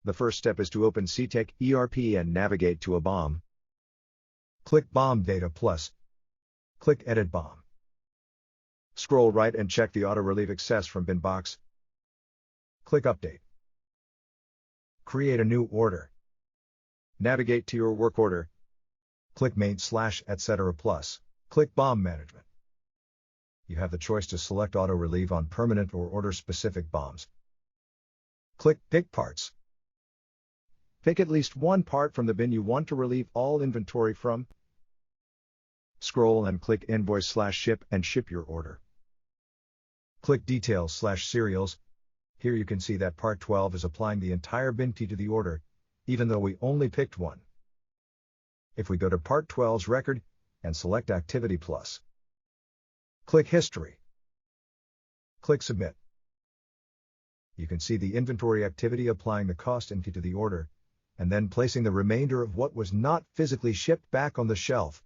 The first step is to open Cetec ERP and navigate to a BOM. Click BOM Data Plus. Click Edit BOM. Scroll right and check the auto-relieve access from bin box. Click Update. Create a new order. Navigate to your work order. Click Main/etc. plus. Click BOM Management. You have the choice to select auto-relieve on permanent or order-specific BOMs. Click Pick Parts. Pick at least one part from the bin you want to relieve all inventory from. Scroll and click Invoice/Ship and ship your order. Click Details/Serials. Here you can see that Part 12 is applying the entire bin key to the order, even though we only picked one. If we go to Part 12's record and select Activity Plus, click History. Click Submit. You can see the inventory activity applying the cost entry to the order, and then placing the remainder of what was not physically shipped back on the shelf.